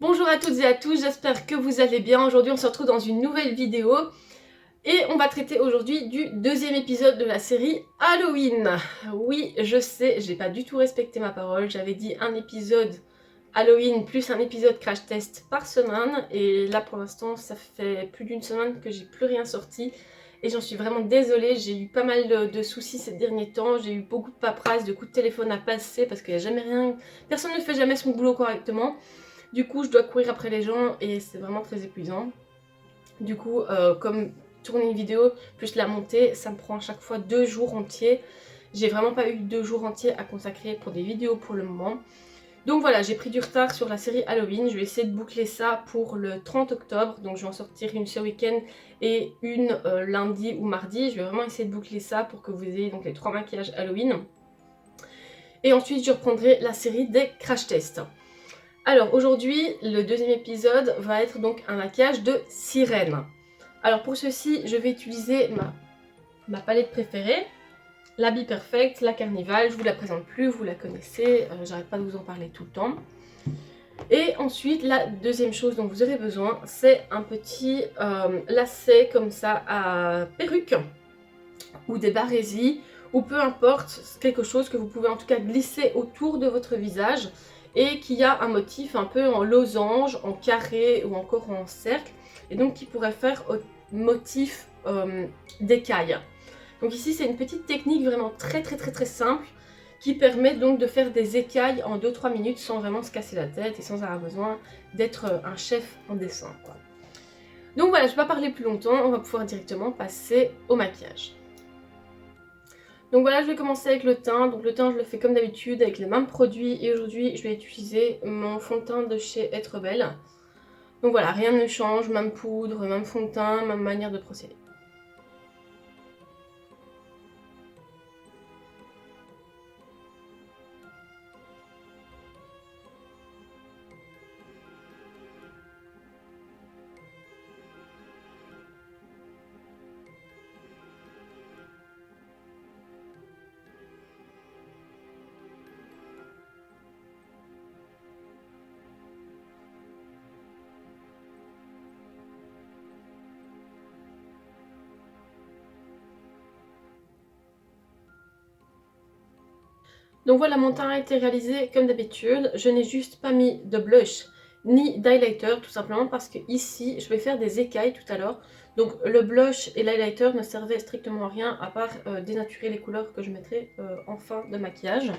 Bonjour à toutes et à tous, j'espère que vous allez bien. Aujourd'hui on se retrouve dans une nouvelle vidéo et on va traiter aujourd'hui du deuxième épisode de la série Halloween. Oui, je sais, j'ai pas du tout respecté ma parole, j'avais dit un épisode Halloween plus un épisode crash test par semaine et là pour l'instant ça fait plus d'une semaine que j'ai plus rien sorti et j'en suis vraiment désolée. J'ai eu pas mal de soucis ces derniers temps, j'ai eu beaucoup de paperasse, de coups de téléphone à passer parce qu'il n'y a jamais rien, personne ne fait jamais son boulot correctement. Du coup, je dois courir après les gens et c'est vraiment très épuisant. Du coup, comme tourner une vidéo plus la monter, ça me prend à chaque fois 2 jours entiers. J'ai vraiment pas eu 2 jours entiers à consacrer pour des vidéos pour le moment. Donc voilà, j'ai pris du retard sur la série Halloween. Je vais essayer de boucler ça pour le 30 octobre. Donc je vais en sortir une ce week-end et une lundi ou mardi. Je vais vraiment essayer de boucler ça pour que vous ayez donc les 3 maquillages Halloween. Et ensuite, je reprendrai la série des crash tests. Alors aujourd'hui, le deuxième épisode va être donc un maquillage de sirène. Alors pour ceci, je vais utiliser ma palette préférée, la Be Perfect, la Carnival. Je vous la présente plus, vous la connaissez, j'arrête pas de vous en parler tout le temps. Et ensuite, la deuxième chose dont vous aurez besoin, c'est un petit lacet comme ça à perruque ou des barésies ou peu importe, quelque chose que vous pouvez en tout cas glisser autour de votre visage et qui a un motif un peu en losange, en carré ou encore en cercle et donc qui pourrait faire motif d'écaille. Donc ici c'est une petite technique vraiment très simple qui permet donc de faire des écailles en 2-3 minutes sans vraiment se casser la tête et sans avoir besoin d'être un chef en dessin, quoi. Donc voilà, je ne vais pas parler plus longtemps, on va pouvoir directement passer au maquillage. Donc voilà, je vais commencer avec le teint. Donc le teint, je le fais comme d'habitude avec les mêmes produits. Et aujourd'hui, je vais utiliser mon fond de teint de chez Être Belle. Donc voilà, rien ne change, même poudre, même fond de teint, même manière de procéder. Donc voilà, mon teint a été réalisé comme d'habitude. Je n'ai juste pas mis de blush ni d'highlighter, tout simplement parce que ici, je vais faire des écailles tout à l'heure. Donc le blush et l'highlighter ne servaient strictement à rien à part dénaturer les couleurs que je mettrai en fin de maquillage.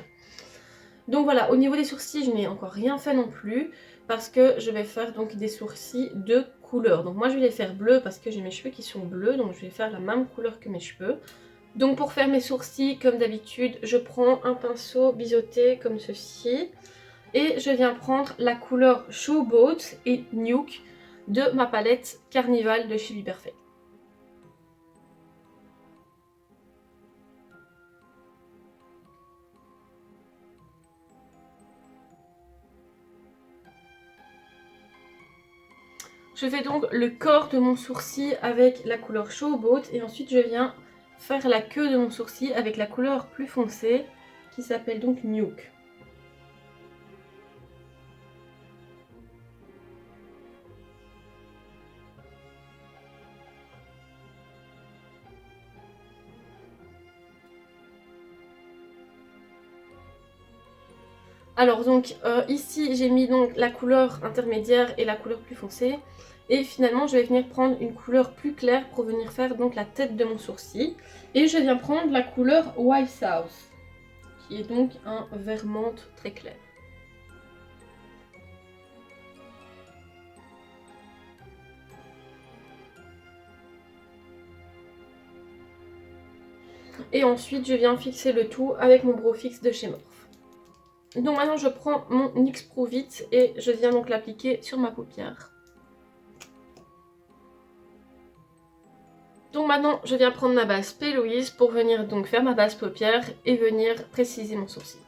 Donc voilà, au niveau des sourcils, je n'ai encore rien fait non plus parce que je vais faire donc des sourcils de couleur. Donc moi je vais les faire bleus parce que j'ai mes cheveux qui sont bleus, donc je vais faire la même couleur que mes cheveux. Donc pour faire mes sourcils, comme d'habitude, je prends un pinceau biseauté comme ceci et je viens prendre la couleur Showboat et Nuke de ma palette Carnival de chez Be Perfect. Je fais donc le corps de mon sourcil avec la couleur Showboat et ensuite je viens faire la queue de mon sourcil avec la couleur plus foncée qui s'appelle donc Nuke. Alors donc ici j'ai mis donc la couleur intermédiaire et la couleur plus foncée. Et finalement je vais venir prendre une couleur plus claire pour venir faire donc la tête de mon sourcil. Et je viens prendre la couleur White South, qui est donc un vert menthe très clair. Et ensuite je viens fixer le tout avec mon brow fix de chez Morphe. Donc maintenant je prends mon NYX Pro Vite et je viens donc l'appliquer sur ma paupière. Donc maintenant je viens prendre ma base P. Louise pour venir donc faire ma base paupière et venir préciser mon sourcil.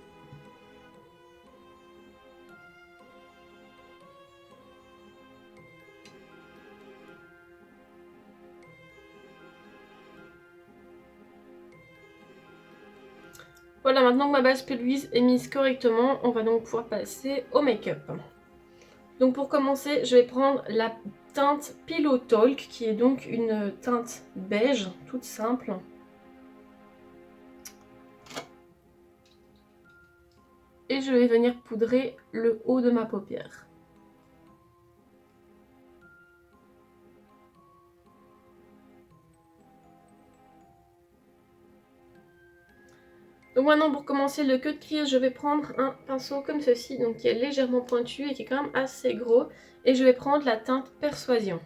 Voilà, maintenant que ma base P. Louise est mise correctement, on va donc pouvoir passer au make-up. Donc pour commencer, je vais prendre la teinte Pillow Talk, qui est donc une teinte beige, toute simple. Et je vais venir poudrer le haut de ma paupière. Donc maintenant pour commencer le queue de crise, je vais prendre un pinceau comme ceci, donc qui est légèrement pointu et qui est quand même assez gros. Et je vais prendre la teinte Persuasion.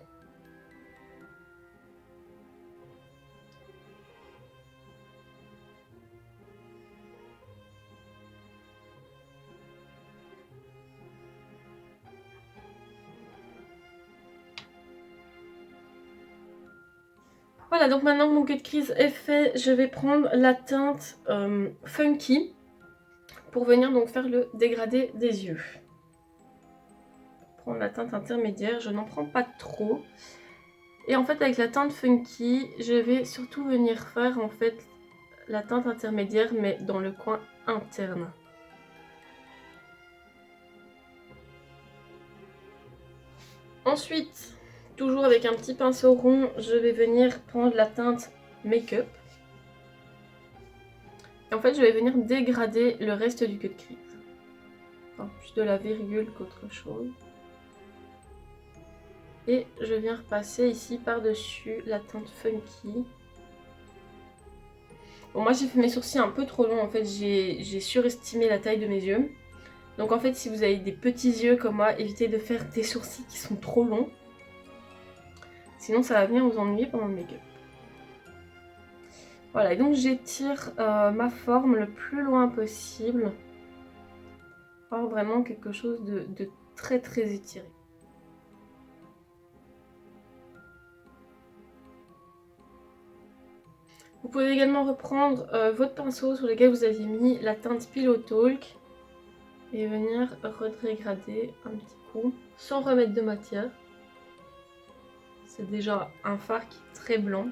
Voilà, donc maintenant que mon queue de crise est fait, je vais prendre la teinte Funky pour venir donc faire le dégradé des yeux. Prendre la teinte intermédiaire, je n'en prends pas trop. Et en fait avec la teinte Funky, je vais surtout venir faire en fait la teinte intermédiaire mais dans le coin interne. Ensuite, toujours avec un petit pinceau rond, je vais venir prendre la teinte Make-up. Et en fait, je vais venir dégrader le reste du queue de crise. Enfin, plus de la virgule qu'autre chose. Et je viens repasser ici par-dessus la teinte Funky. Bon, moi j'ai fait mes sourcils un peu trop longs, en fait j'ai surestimé la taille de mes yeux. Donc en fait si vous avez des petits yeux comme moi, évitez de faire des sourcils qui sont trop longs. Sinon ça va venir vous ennuyer pendant le make-up. Voilà, et donc j'étire ma forme le plus loin possible. Pour avoir vraiment quelque chose de très très étiré. Vous pouvez également reprendre votre pinceau sur lequel vous aviez mis la teinte Pillow Talk et venir redégrader un petit coup sans remettre de matière. C'est déjà un fard qui est très blanc.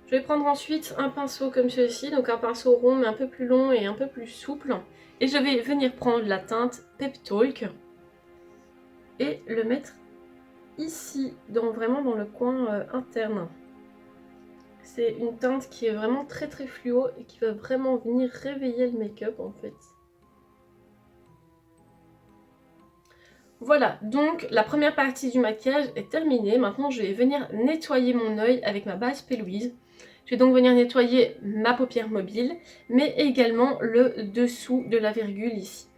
Je vais prendre ensuite un pinceau comme ceci, donc un pinceau rond mais un peu plus long et un peu plus souple. Et je vais venir prendre la teinte Pep Talk et le mettre ici, vraiment dans le coin interne. C'est une teinte qui est vraiment très très fluo et qui va vraiment venir réveiller le make-up en fait. Voilà, donc la première partie du maquillage est terminée. Maintenant je vais venir nettoyer mon œil avec ma base P. Louise. Je vais donc venir nettoyer ma paupière mobile, mais également le dessous de la virgule ici.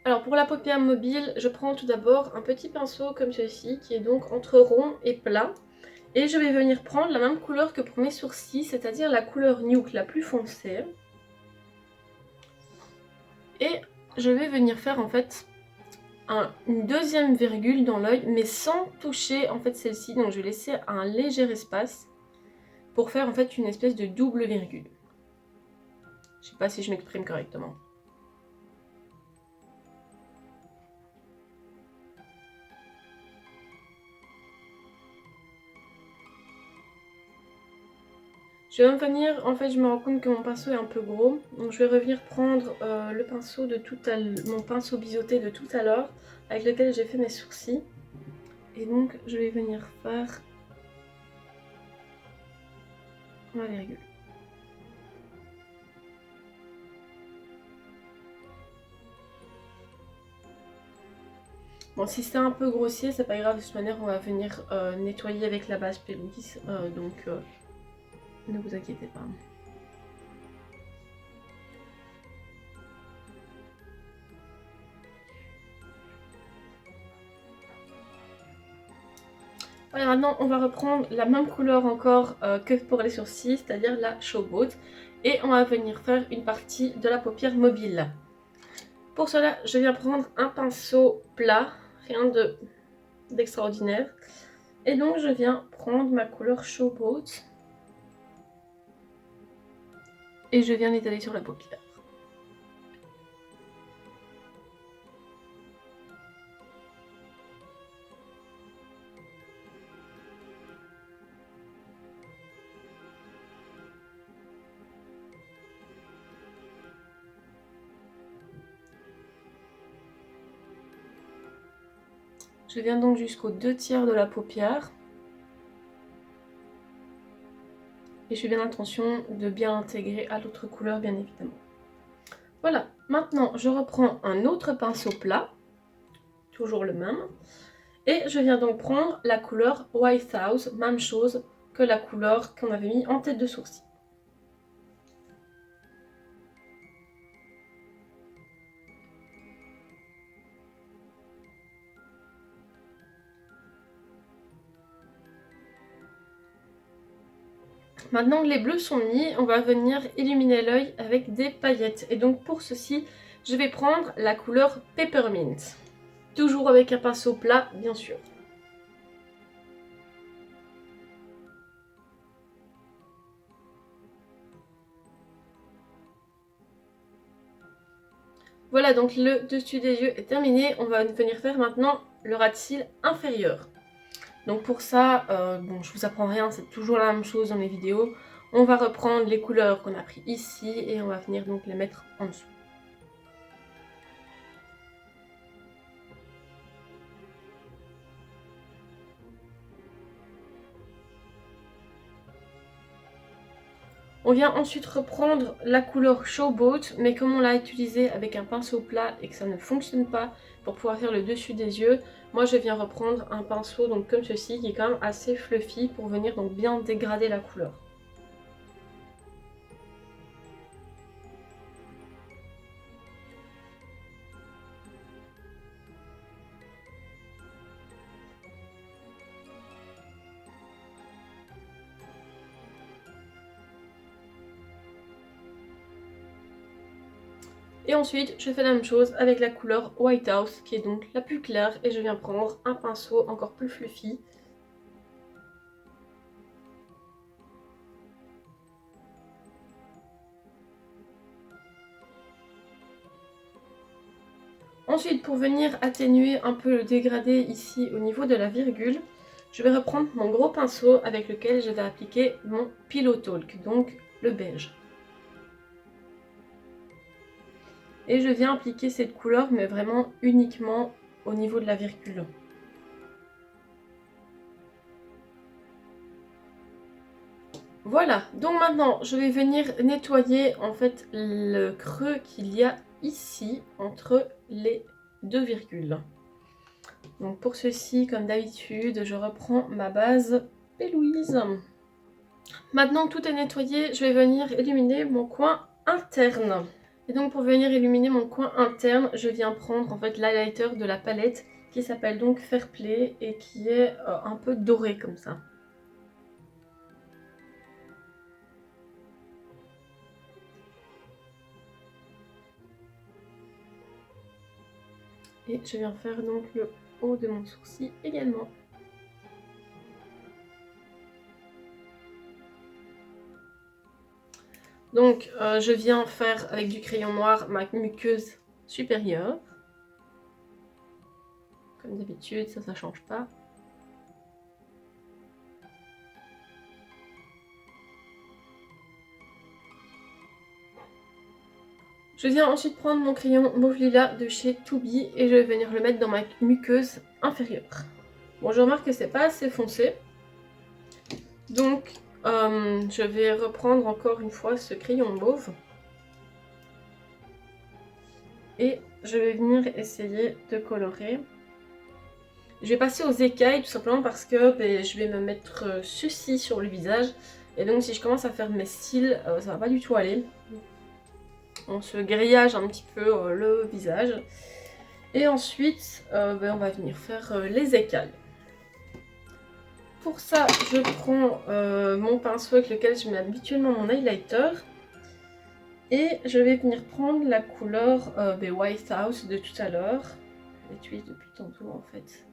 Alors pour la paupière mobile, je prends tout d'abord un petit pinceau comme ceci, qui est donc entre rond et plat. Et je vais venir prendre la même couleur que pour mes sourcils, c'est-à-dire la couleur Nude la plus foncée. Et je vais venir faire en fait une deuxième virgule dans l'œil, mais sans toucher en fait celle-ci. Donc je vais laisser un léger espace pour faire en fait une espèce de double virgule. Je sais pas si je m'exprime correctement. Je vais même venir, en fait je me rends compte que mon pinceau est un peu gros, donc je vais revenir prendre le pinceau de mon pinceau biseauté de tout à l'heure, avec lequel j'ai fait mes sourcils. Et donc je vais venir faire ma virgule. Bon, si c'est un peu grossier, c'est pas grave, de toute manière on va venir nettoyer avec la base P. Louise, donc ne vous inquiétez pas. Voilà, maintenant on va reprendre la même couleur encore que pour les sourcils, c'est-à-dire la Showboat. Et on va venir faire une partie de la paupière mobile. Pour cela, je viens prendre un pinceau plat, rien d'extraordinaire. Et donc je viens prendre ma couleur Showboat. Et je viens l'étaler sur la paupière. Je viens donc jusqu'aux 2/3 de la paupière. Et je fais bien attention de bien intégrer à l'autre couleur, bien évidemment. Voilà, maintenant je reprends un autre pinceau plat, toujours le même. Et je viens donc prendre la couleur White House, même chose que la couleur qu'on avait mis en tête de sourcil. Maintenant que les bleus sont mis, on va venir illuminer l'œil avec des paillettes. Et donc pour ceci, je vais prendre la couleur Peppermint. Toujours avec un pinceau plat, bien sûr. Voilà, donc le dessus des yeux est terminé. On va venir faire maintenant le ras de cils inférieur. Donc pour ça, bon, je vous apprends rien, c'est toujours la même chose dans les vidéos. On va reprendre les couleurs qu'on a pris ici et on va venir donc les mettre en dessous. On vient ensuite reprendre la couleur Showboat, mais comme on l'a utilisé avec un pinceau plat et que ça ne fonctionne pas pour pouvoir faire le dessus des yeux, moi je viens reprendre un pinceau donc comme ceci qui est quand même assez fluffy pour venir donc bien dégrader la couleur. Et ensuite, je fais la même chose avec la couleur White House, qui est donc la plus claire, et je viens prendre un pinceau encore plus fluffy. Ensuite, pour venir atténuer un peu le dégradé ici au niveau de la virgule, je vais reprendre mon gros pinceau avec lequel je vais appliquer mon Pillow Talk, donc le beige. Et je viens appliquer cette couleur, mais vraiment uniquement au niveau de la virgule. Voilà, donc maintenant je vais venir nettoyer en fait le creux qu'il y a ici entre les deux virgules. Donc pour ceci, comme d'habitude, je reprends ma base P-Louise. Maintenant que tout est nettoyé, je vais venir illuminer mon coin interne. Et donc pour venir illuminer mon coin interne, je viens prendre en fait l'highlighter de la palette qui s'appelle donc Fair Play et qui est un peu doré comme ça. Et je viens faire donc le haut de mon sourcil également. Donc je viens faire avec du crayon noir ma muqueuse supérieure. Comme d'habitude, ça change pas. Je viens ensuite prendre mon crayon mauve lilas de chez Toubi et je vais venir le mettre dans ma muqueuse inférieure. Bon, je remarque que c'est pas assez foncé. Donc, je vais reprendre encore une fois ce crayon mauve. Et je vais venir essayer de colorer. Je vais passer aux écailles tout simplement parce que je vais me mettre ceci sur le visage. Et donc si je commence à faire mes cils, ça va pas du tout aller. On se grillage un petit peu le visage. Et ensuite, on va venir faire les écailles. Pour ça, je prends mon pinceau avec lequel je mets habituellement mon highlighter. Et je vais venir prendre la couleur White House de tout à l'heure. Je l'utilise depuis tantôt en fait.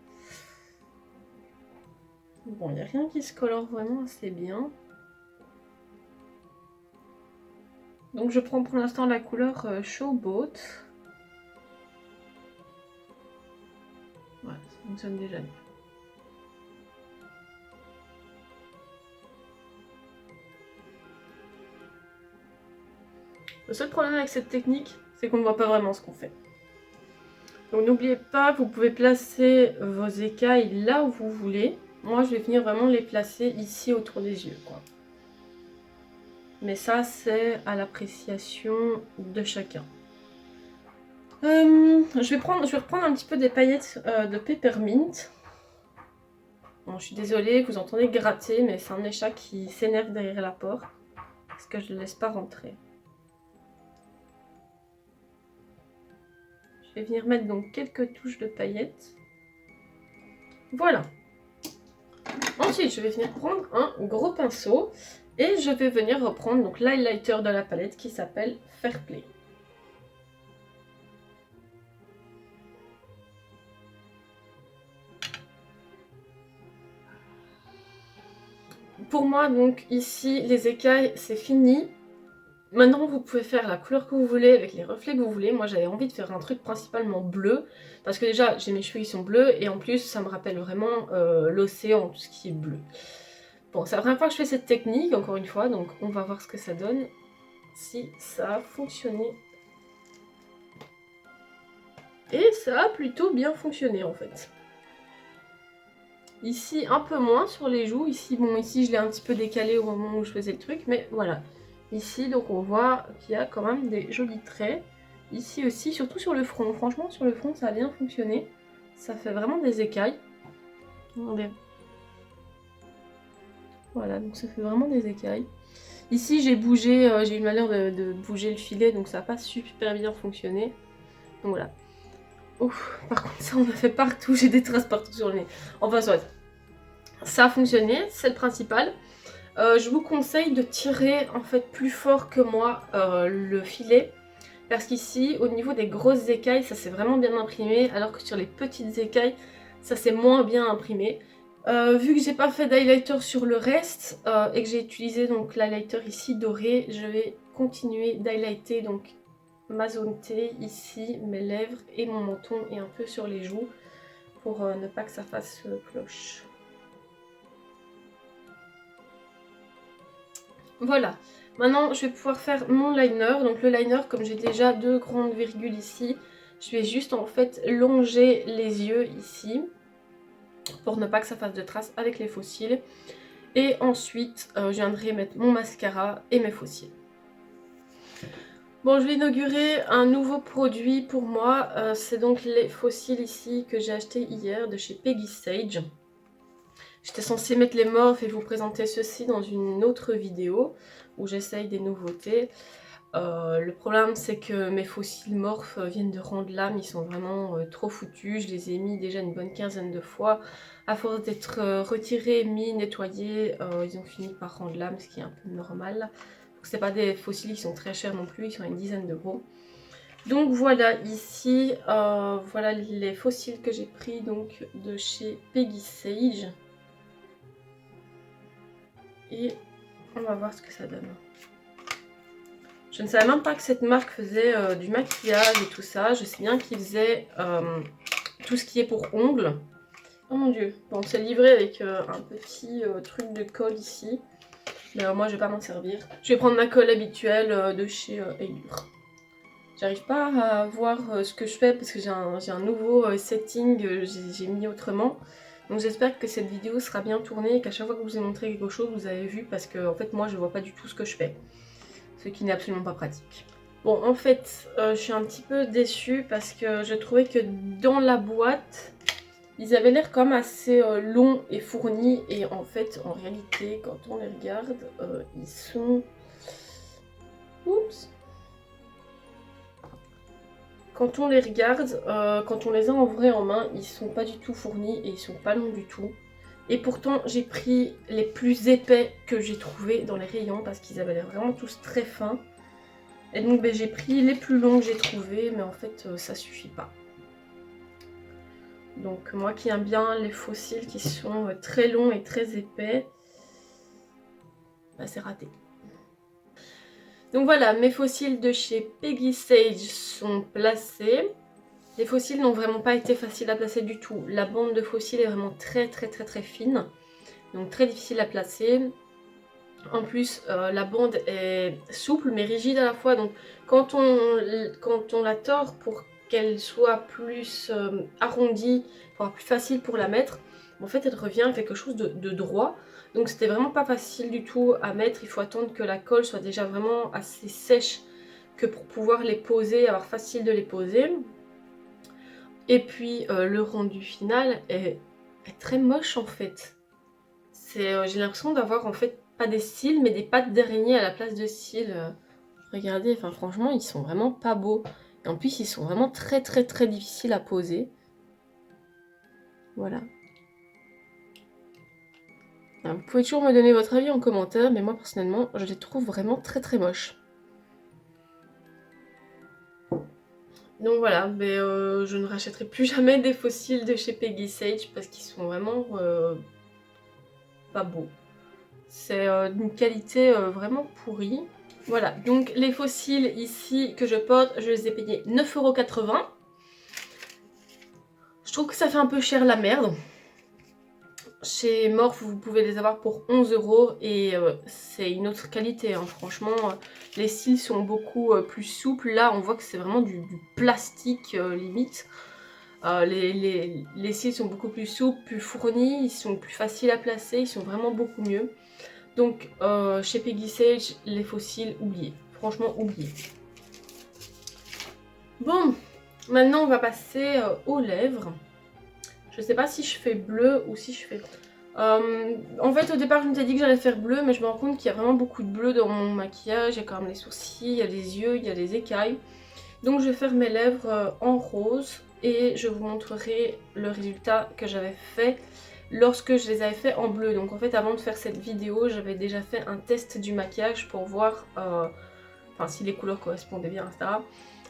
Bon, il n'y a rien qui se colore vraiment assez bien. Donc je prends pour l'instant la couleur Showboat. Ouais, ça fonctionne déjà bien. Le seul problème avec cette technique, c'est qu'on ne voit pas vraiment ce qu'on fait. Donc n'oubliez pas, vous pouvez placer vos écailles là où vous voulez. Moi, je vais venir vraiment les placer ici autour des yeux, quoi. Mais ça, c'est à l'appréciation de chacun. Je vais reprendre un petit peu des paillettes de peppermint. Bon, je suis désolée, vous entendez gratter, mais c'est un des chats qui s'énerve derrière la porte. Parce que je ne le laisse pas rentrer. Je vais venir mettre donc quelques touches de paillettes. Voilà. Ensuite, je vais venir prendre un gros pinceau. Et je vais venir reprendre donc l'highlighter de la palette qui s'appelle Fair Play. Pour moi, donc ici, les écailles, c'est fini. Maintenant, vous pouvez faire la couleur que vous voulez, avec les reflets que vous voulez. Moi, j'avais envie de faire un truc principalement bleu. Parce que déjà, j'ai mes cheveux qui sont bleus. Et en plus, ça me rappelle vraiment l'océan, tout ce qui est bleu. Bon, c'est la première fois que je fais cette technique, encore une fois. Donc, on va voir ce que ça donne. Si ça a fonctionné. Et ça a plutôt bien fonctionné, en fait. Ici, un peu moins sur les joues. Ici, bon, ici, je l'ai un petit peu décalé au moment où je faisais le truc. Mais voilà. Ici, donc, on voit qu'il y a quand même des jolis traits. Ici aussi, surtout sur le front. Franchement, sur le front, ça a bien fonctionné. Ça fait vraiment des écailles. Regardez. Voilà, donc ça fait vraiment des écailles. Ici, j'ai bougé, j'ai eu le malheur de bouger le filet. Donc, ça n'a pas super bien fonctionné. Donc, voilà. Ouf, par contre, ça, on a fait partout. J'ai des traces partout sur le nez. Enfin, soit. Ça a fonctionné, c'est le principal. Je vous conseille de tirer en fait plus fort que moi le filet. Parce qu'ici, au niveau des grosses écailles, ça s'est vraiment bien imprimé. Alors que sur les petites écailles, ça s'est moins bien imprimé. Vu que j'ai pas fait d'highlighter sur le reste et que j'ai utilisé donc l'highlighter ici doré, je vais continuer d'highlighter donc ma zone T ici, mes lèvres et mon menton et un peu sur les joues pour ne pas que ça fasse cloche. Voilà, maintenant je vais pouvoir faire mon liner. Donc le liner, comme j'ai déjà deux grandes virgules ici, je vais juste en fait longer les yeux ici pour ne pas que ça fasse de traces avec les faux cils. Et ensuite je viendrai mettre mon mascara et mes faux cils. Bon, je vais inaugurer un nouveau produit pour moi, c'est donc les faux cils ici que j'ai acheté hier de chez Peggy Sage. J'étais censée mettre les morphes et vous présenter ceci dans une autre vidéo où j'essaye des nouveautés. Le problème c'est que mes faux cils morphes viennent de rendre l'âme, ils sont vraiment trop foutus. Je les ai mis déjà une bonne quinzaine de fois. À force d'être retirés, mis, nettoyés, ils ont fini par rendre l'âme, ce qui est un peu normal. C'est pas des faux cils qui sont très chers non plus, ils sont à une dizaine d'euros. Donc voilà, ici, voilà les faux cils que j'ai pris donc de chez Peggy Sage. Et on va voir ce que ça donne. Je ne savais même pas que cette marque faisait du maquillage et tout ça. Je sais bien qu'ils faisaient tout ce qui est pour ongles. Oh mon dieu. Bon, c'est livré avec un petit truc de colle ici. Mais moi, je vais pas m'en servir. Je vais prendre ma colle habituelle de chez Allure. J'arrive pas à voir ce que je fais parce que j'ai un nouveau setting, j'ai mis autrement. Donc j'espère que cette vidéo sera bien tournée et qu'à chaque fois que je vous ai montré quelque chose, vous avez vu parce que en fait moi je vois pas du tout ce que je fais. Ce qui n'est absolument pas pratique. Bon, en fait, je suis un petit peu déçue parce que je trouvais que dans la boîte, ils avaient l'air quand même assez longs et fournis. Et en fait, en réalité, quand on les regarde, ils sont... Oups! Quand on les regarde, quand on les a en vrai en main, ils sont pas du tout fournis et ils sont pas longs du tout. Et pourtant, j'ai pris les plus épais que j'ai trouvés dans les rayons parce qu'ils avaient l'air vraiment tous très fins. Et donc j'ai pris les plus longs que j'ai trouvés, mais en fait ça suffit pas. Donc moi qui aime bien les faux cils qui sont très longs et très épais, bah, c'est raté. Donc voilà, mes faux cils de chez Peggy Sage sont placés. Les faux cils n'ont vraiment pas été faciles à placer du tout. La bande de faux cils est vraiment très fine, donc très difficile à placer. En plus, la bande est souple mais rigide à la fois, donc quand on la tord pour qu'elle soit plus arrondie, pour avoir plus facile pour la mettre, en fait elle revient à quelque chose de droit. Donc c'était vraiment pas facile du tout à mettre, il faut attendre que la colle soit déjà vraiment assez sèche que pour pouvoir les poser, avoir facile de les poser. Et puis le rendu final est très moche en fait. J'ai l'impression d'avoir en fait pas des cils mais des pattes d'araignée à la place de cils. Regardez, enfin franchement ils sont vraiment pas beaux. Et en plus ils sont vraiment très difficiles à poser. Voilà. Alors, vous pouvez toujours me donner votre avis en commentaire, mais moi personnellement je les trouve vraiment très moches. Donc voilà, mais je ne rachèterai plus jamais des fossiles de chez Peggy Sage parce qu'ils sont vraiment pas beaux. C'est d'une qualité vraiment pourrie. Voilà, donc les fossiles ici que je porte, je les ai payés 9,80 €. Je trouve que ça fait un peu cher la merde. Chez Morphe, vous pouvez les avoir pour 11 € et c'est une autre qualité. Hein. Franchement, les cils sont beaucoup plus souples. Là, on voit que c'est vraiment du plastique limite. Les cils sont beaucoup plus souples, plus fournis, ils sont plus faciles à placer, ils sont vraiment beaucoup mieux. Donc, chez Peggy Sage, les fossiles, oubliés. Franchement, oubliés. Bon, maintenant on va passer aux lèvres. Je sais pas si je fais bleu ou si je fais... en fait au départ je me suis dit que j'allais faire bleu, mais je me rends compte qu'il y a vraiment beaucoup de bleu dans mon maquillage. Il y a quand même les sourcils, il y a les yeux, il y a les écailles. Donc je vais faire mes lèvres en rose et je vous montrerai le résultat que j'avais fait lorsque je les avais fait en bleu. Donc en fait avant de faire cette vidéo j'avais déjà fait un test du maquillage pour voir si les couleurs correspondaient bien, etc.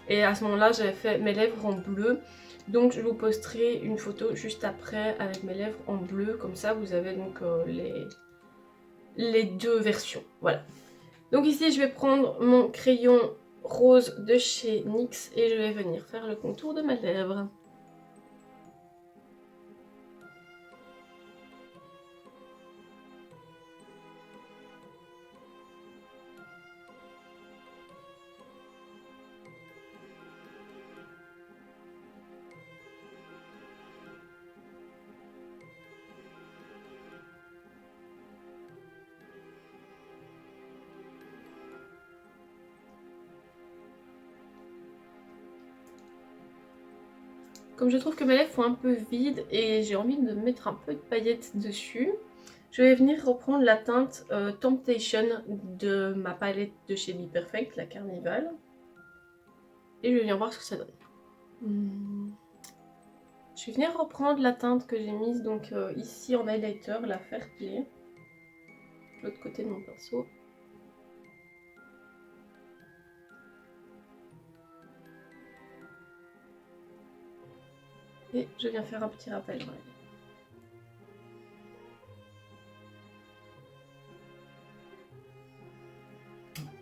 Et à ce moment là j'avais fait mes lèvres en bleu. Donc je vous posterai une photo juste après avec mes lèvres en bleu, comme ça vous avez donc les deux versions, voilà. Donc ici je vais prendre mon crayon rose de chez NYX et je vais venir faire le contour de mes lèvres. Comme je trouve que mes lèvres font un peu vide et j'ai envie de mettre un peu de paillettes dessus, je vais venir reprendre la teinte Temptation de ma palette de chez Be Perfect, la Carnival. Et je vais venir voir ce que ça donne. Je vais venir reprendre la teinte que j'ai mise donc ici en highlighter, la Fair Play. L'autre côté de mon pinceau. Et je viens faire un petit rappel dans la lèvre.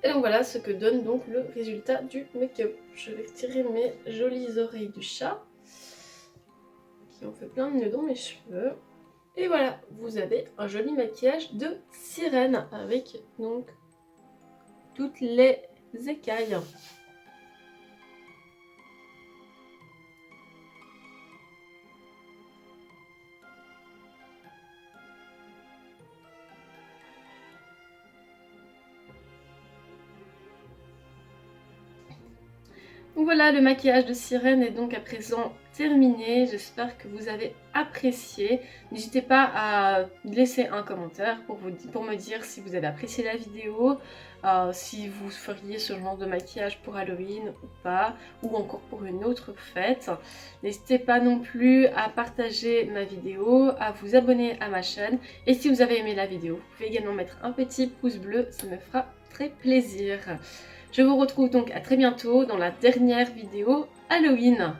Et donc voilà ce que donne donc le résultat du make-up. Je vais retirer mes jolies oreilles du chat qui ont fait plein de nœuds dans mes cheveux. Et voilà, vous avez un joli maquillage de sirène avec donc toutes les écailles. Donc voilà, le maquillage de sirène est donc à présent terminé. J'espère que vous avez apprécié. N'hésitez pas à laisser un commentaire pour me dire si vous avez apprécié la vidéo, si vous feriez ce genre de maquillage pour Halloween ou pas, ou encore pour une autre fête. N'hésitez pas non plus à partager ma vidéo, à vous abonner à ma chaîne. Et si vous avez aimé la vidéo, vous pouvez également mettre un petit pouce bleu, ça me fera très plaisir. Je vous retrouve donc à très bientôt dans la dernière vidéo Halloween.